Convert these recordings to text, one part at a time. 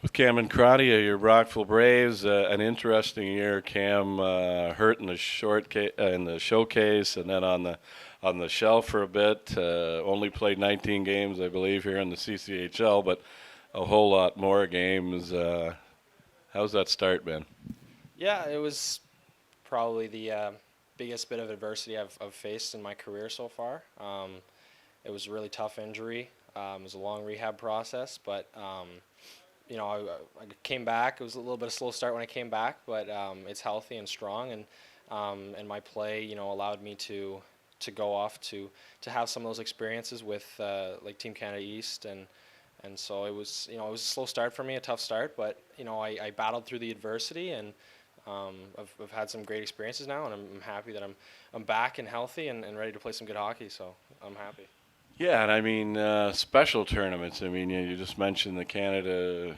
With Cam and Crotty, your Rockville Braves, an interesting year. Cam hurt in the in the showcase, and then on the shelf for a bit. Only played 19 games, I believe, here in the CCHL, but a whole lot more games. How's that start been? Yeah, it was probably the biggest bit of adversity I've faced in my career so far. It was a really tough injury. It was a long rehab process, but I came back. It was a little bit of a slow start when I came back, but it's healthy and strong, and my play, allowed me to go off to have some of those experiences with like Team Canada East and so it was a slow start for me, a tough start, but I battled through the adversity and I've had some great experiences now, and I'm happy that I'm back and healthy and ready to play some good hockey. So I'm happy. Yeah, and I mean special tournaments. I mean, you just mentioned the Canada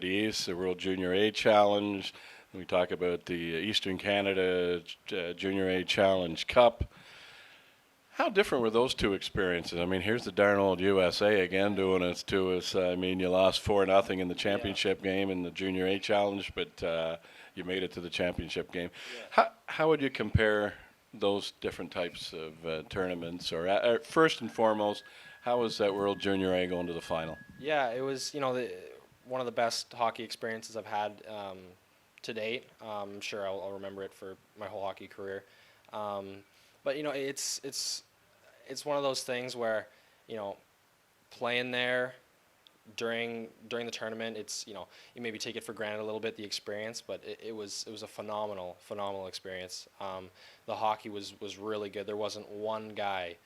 East, the World Junior A Challenge. We talk about the Eastern Canada Junior A Challenge Cup. How different were those two experiences? I mean, here's the darn old USA again doing it to us. I mean, you lost 4-0 in the championship game in the Junior A Challenge, but you made it to the championship game. Yeah. How would you compare those different types of tournaments? Or first and foremost, how was that World Junior A going to the final? Yeah, it was one of the best hockey experiences I've had to date. I'm sure I'll remember it for my whole hockey career. But it's one of those things where you know playing there during the tournament, it's you maybe take it for granted a little bit, the experience, but it was a phenomenal experience. The hockey was really good. There wasn't one guy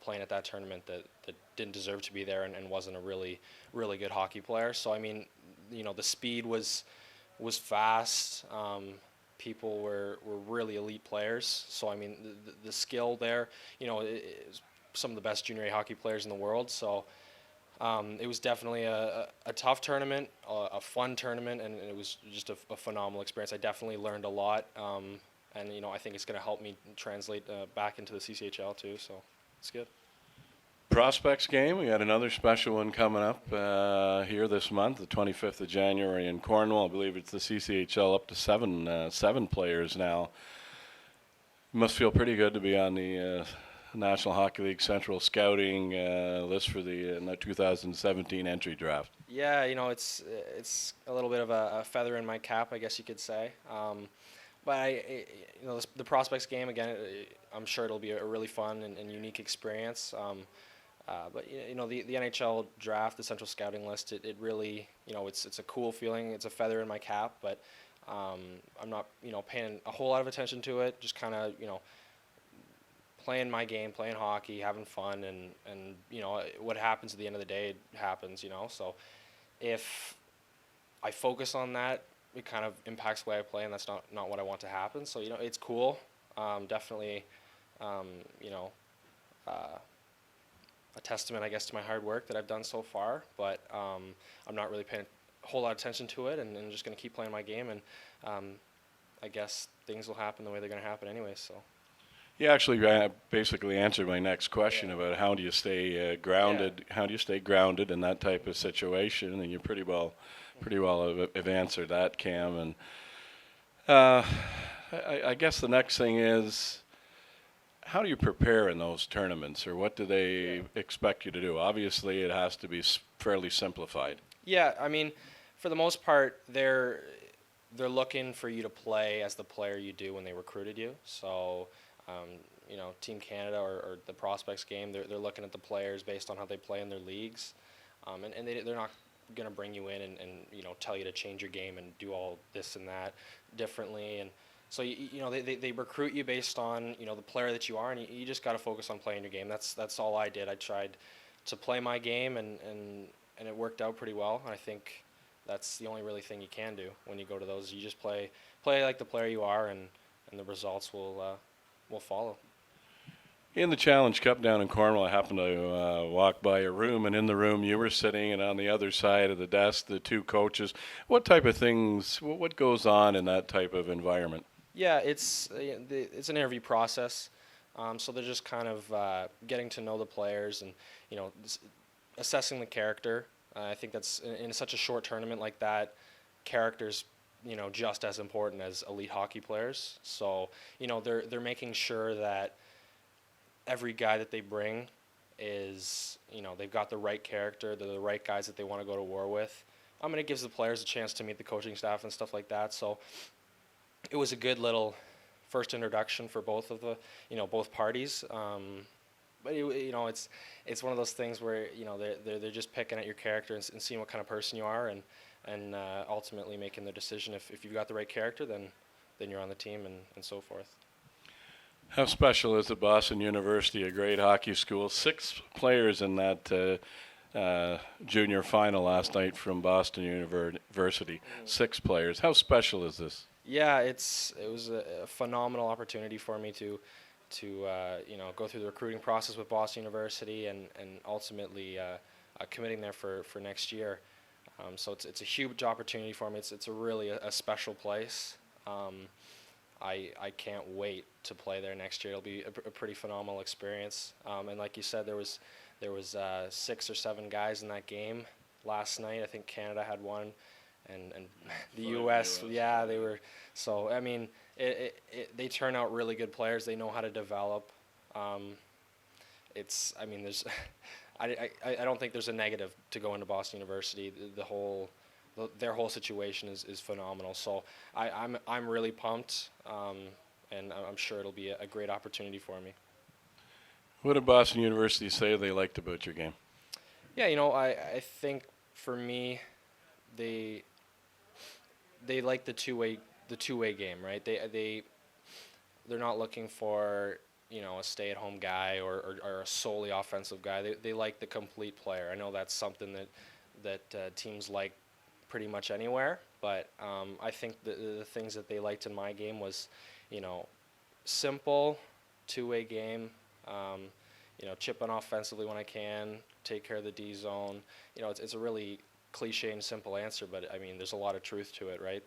playing at that tournament that didn't deserve to be there and wasn't a really good hockey player. So I mean, the speed was fast. People were really elite players. So I mean, the skill there, is some of the best junior A hockey players in the world. So it was definitely a tough tournament, a fun tournament, and it was just a phenomenal experience. I definitely learned a lot, and I think it's going to help me translate back into the CCHL too. So it's good. Prospects game. We got another special one coming up here this month, the 25th of January in Cornwall. I believe it's the CCHL up to seven players now. Must feel pretty good to be on the National Hockey League Central Scouting list for the 2017 entry draft. Yeah, it's a little bit of a feather in my cap, I guess you could say. But the prospects game again. I'm sure it'll be a really fun and unique experience. But the NHL draft, the Central Scouting list, it really it's a cool feeling. It's a feather in my cap, but I'm not paying a whole lot of attention to it. Just kind of playing my game, playing hockey, having fun, and what happens at the end of the day happens. So if I focus on that, it kind of impacts the way I play, and that's not what I want to happen. So it's cool, definitely, you know. A testament, I guess, to my hard work that I've done so far. But I'm not really paying a whole lot of attention to it, and just going to keep playing my game. And I guess things will happen the way they're going to happen anyway. So. You actually basically answered my next question about how do you stay grounded? Yeah. How do you stay grounded in that type of situation? And you pretty well have answered that, Cam. And I guess the next thing is, how do you prepare in those tournaments, or what do they expect you to do? Obviously, it has to be fairly simplified. Yeah, I mean, for the most part, they're looking for you to play as the player you do when they recruited you. So, Team Canada or the prospects game, they're looking at the players based on how they play in their leagues, and they're not going to bring you in and tell you to change your game and do all this and that differently. And so they recruit you based on the player that you are, and you just got to focus on playing your game. That's all I did. I tried to play my game, and it worked out pretty well. And I think that's the only really thing you can do when you go to those. You just play like the player you are, and the results will follow. In the Challenge Cup down in Cornwall, I happened to walk by a room, and in the room you were sitting, and on the other side of the desk, the two coaches. What type of things, what goes on in that type of environment? Yeah, it's an interview process, so they're just kind of getting to know the players and assessing the character. I think that's in such a short tournament like that, characters, just as important as elite hockey players. So, they're making sure that every guy that they bring is, they've got the right character, they're the right guys that they want to go to war with. It gives the players a chance to meet the coaching staff and stuff like that. So it was a good little first introduction for both of the, both parties. But it's one of those things where they're just picking at your character and seeing what kind of person you are, and ultimately making the decision. If you've got the right character, then you're on the team, and so forth. How special is it, Boston University, a great hockey school? 6 players in that junior final last night from Boston University. 6 players. How special is this? Yeah, it was a phenomenal opportunity for me to go through the recruiting process with Boston University and ultimately committing there for next year. So it's a huge opportunity for me. It's a really a special place. I can't wait to play there next year. It'll be a pretty phenomenal experience. And like you said, there was 6 or 7 guys in that game last night. I think Canada had one, and the U.S. Yeah, they were. So they turn out really good players. They know how to develop. There's I don't think there's a negative to go into Boston University. Their whole situation is phenomenal. So I'm really pumped, and I'm sure it'll be a great opportunity for me. What did Boston University say they liked about your game? Yeah, I think for me, they like the two-way game, right? They're not looking for a stay-at-home guy or a solely offensive guy. They like the complete player. I know that's something that teams like pretty much anywhere, but I think the things that they liked in my game was, simple, two-way game, chip in offensively when I can, take care of the D zone. It's a really cliche and simple answer, but there's a lot of truth to it, right?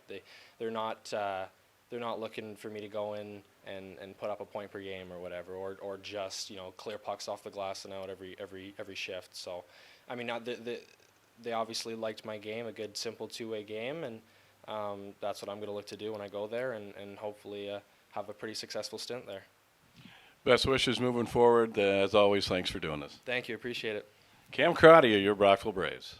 They're not looking for me to go in and put up a point per game or whatever, or just clear pucks off the glass and out every shift. So, they obviously liked my game, a good simple two-way game, and that's what I'm going to look to do when I go there, and hopefully have a pretty successful stint there. Best wishes moving forward. As always, thanks for doing this. Thank you, appreciate it. Cam Crotty of your Brockville Braves.